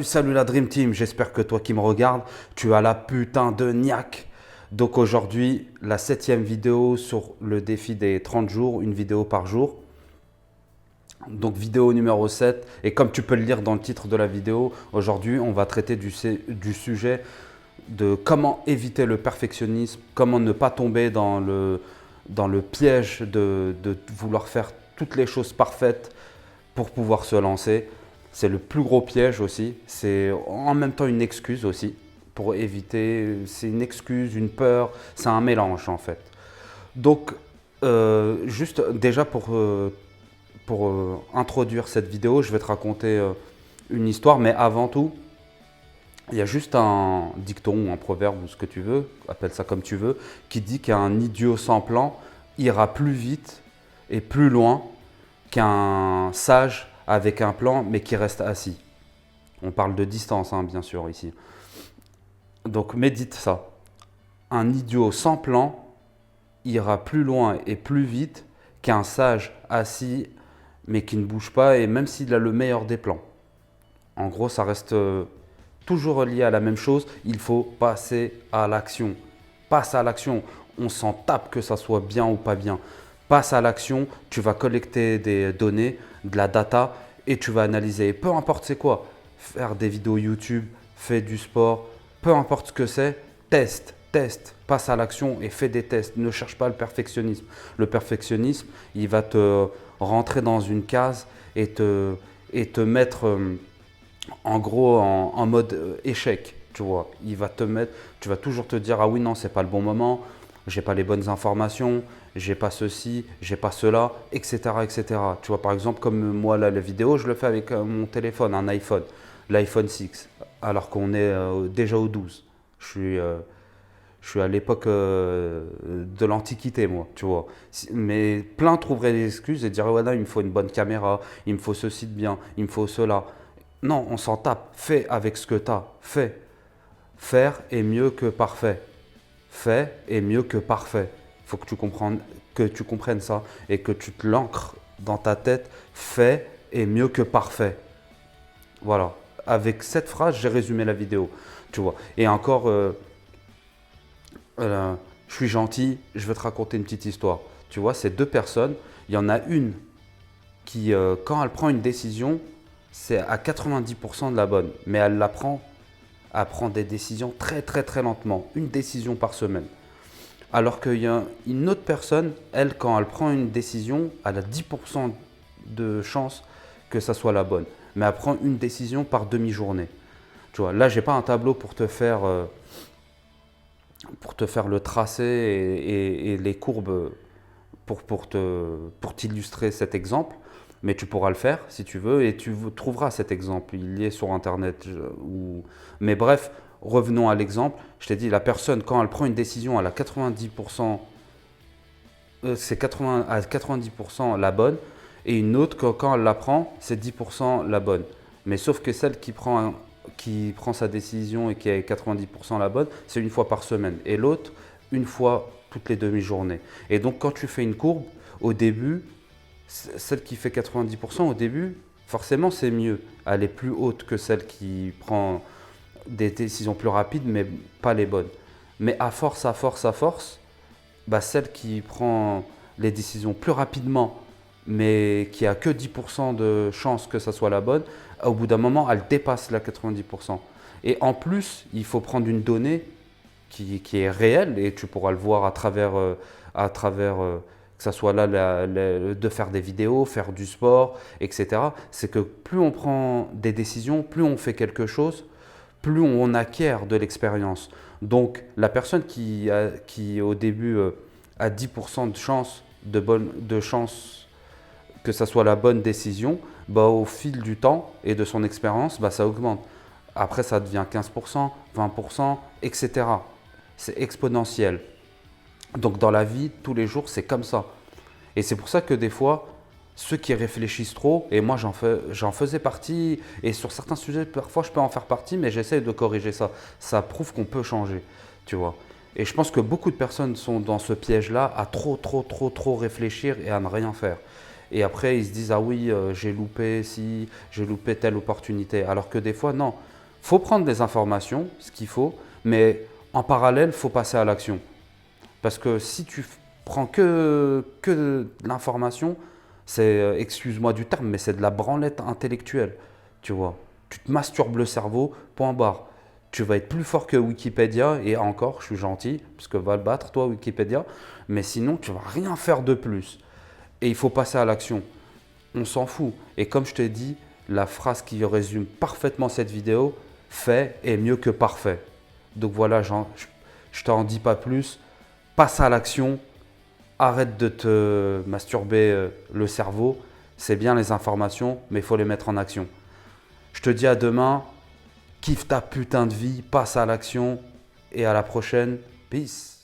Salut la Dream Team, j'espère que toi qui me regardes, tu as la putain de niaque. Donc aujourd'hui, la septième vidéo sur le défi des 30 jours, une vidéo par jour. Donc vidéo numéro 7. Et comme tu peux le lire dans le titre de la vidéo, aujourd'hui on va traiter du sujet de comment éviter le perfectionnisme, comment ne pas tomber dans le piège de vouloir faire toutes les choses parfaites pour pouvoir se lancer. C'est le plus gros piège aussi. C'est en même temps une excuse aussi pour éviter. C'est une excuse, une peur. C'est un mélange en fait. Donc, juste déjà pour introduire cette vidéo, je vais te raconter une histoire. Mais avant tout, il y a juste un dicton ou un proverbe ou ce que tu veux, appelle ça comme tu veux, qui dit qu'un idiot sans plan ira plus vite et plus loin qu'un sage avec un plan mais qui reste assis. On parle de distance, hein, bien sûr, ici. Donc médite ça. Un idiot sans plan ira plus loin et plus vite qu'un sage assis mais qui ne bouge pas et même s'il a le meilleur des plans. En gros, ça reste toujours lié à la même chose. Il faut passer à l'action. Passe à l'action. On s'en tape que ça soit bien ou pas bien. Passe à l'action, tu vas collecter des données, de la data et tu vas analyser. Peu importe c'est quoi, faire des vidéos YouTube, fais du sport, peu importe ce que c'est, teste, passe à l'action et fais des tests. Ne cherche pas le perfectionnisme. Le perfectionnisme, il va te rentrer dans une case et te mettre en gros en mode échec. Tu vois, il va te mettre, tu vas toujours te dire ah oui non c'est pas le bon moment, j'ai pas les bonnes informations, j'ai pas ceci, j'ai pas cela, etc., etc. Tu vois, par exemple, comme moi, là, la vidéo, je le fais avec mon téléphone, un iPhone, l'iPhone 6, alors qu'on est déjà au 12. Je suis à l'époque de l'Antiquité, moi, tu vois. Mais plein trouveraient des excuses et diraient, ouais, non, il me faut une bonne caméra, il me faut ceci de bien, il me faut cela. Non, on s'en tape. Fais avec ce que tu as. Fais. Faire est mieux que parfait. Fait est mieux que parfait. Il faut que tu comprennes ça et que tu te l'ancres dans ta tête. Fait est mieux que parfait. Voilà. Avec cette phrase, j'ai résumé la vidéo. Tu vois. Et encore, je suis gentil, je vais te raconter une petite histoire. Tu vois, ces deux personnes, il y en a une qui, quand elle prend une décision, c'est à 90% de la bonne. Mais elle prend des décisions très très très lentement. Une décision par semaine. Alors qu'il y a une autre personne, elle, quand elle prend une décision, elle a 10% de chance que ça soit la bonne. Mais elle prend une décision par demi-journée. Tu vois, là, j'ai pas un tableau pour te faire le tracé et les courbes pour t'illustrer cet exemple. Mais tu pourras le faire si tu veux et tu trouveras cet exemple. Il y est sur Internet. Mais bref, revenons à l'exemple. Je t'ai dit, la personne, quand elle prend une décision, elle a 90%, c'est 80, à 90% la bonne. Et une autre, quand elle la prend, c'est 10% la bonne. Mais sauf que celle qui prend sa décision et qui est 90% la bonne, c'est une fois par semaine. Et l'autre, une fois toutes les demi-journées. Et donc, quand tu fais une courbe, au début, celle qui fait 90% au début, forcément, c'est mieux. Elle est plus haute que celle qui prend des décisions plus rapides, mais pas les bonnes. Mais à force, bah, celle qui prend les décisions plus rapidement, mais qui a que 10% de chance que ça soit la bonne, au bout d'un moment, elle dépasse la 90%. Et en plus, il faut prendre une donnée qui est réelle, et tu pourras le voir à travers que ça soit là de faire des vidéos, faire du sport, etc. C'est que plus on prend des décisions, plus on fait quelque chose, plus on acquiert de l'expérience. Donc la personne qui au début a 10% de chance que ça soit la bonne décision, bah, au fil du temps et de son expérience, bah, ça augmente. Après, ça devient 15%, 20%, etc. C'est exponentiel. Donc dans la vie, tous les jours, c'est comme ça. Et c'est pour ça que des fois, ceux qui réfléchissent trop, et moi j'en faisais partie, et sur certains sujets, parfois je peux en faire partie, mais j'essaie de corriger ça. Ça prouve qu'on peut changer, tu vois. Et je pense que beaucoup de personnes sont dans ce piège-là, à trop réfléchir et à ne rien faire. Et après, ils se disent, ah oui, j'ai loupé telle opportunité. Alors que des fois, non. Faut prendre des informations, ce qu'il faut, mais en parallèle, faut passer à l'action. Parce que si tu prends que de l'information, c'est, excuse-moi du terme, mais c'est de la branlette intellectuelle. Tu vois, tu te masturbes le cerveau, point barre. Tu vas être plus fort que Wikipédia, et encore, je suis gentil, parce que va le battre, toi, Wikipédia, mais sinon, tu vas rien faire de plus. Et il faut passer à l'action. On s'en fout. Et comme je t'ai dit, la phrase qui résume parfaitement cette vidéo, fait est mieux que parfait. Donc voilà, je t'en dis pas plus. Passe à l'action. Arrête de te masturber le cerveau. C'est bien les informations, mais il faut les mettre en action. Je te dis à demain. Kiffe ta putain de vie. Passe à l'action. Et à la prochaine. Peace.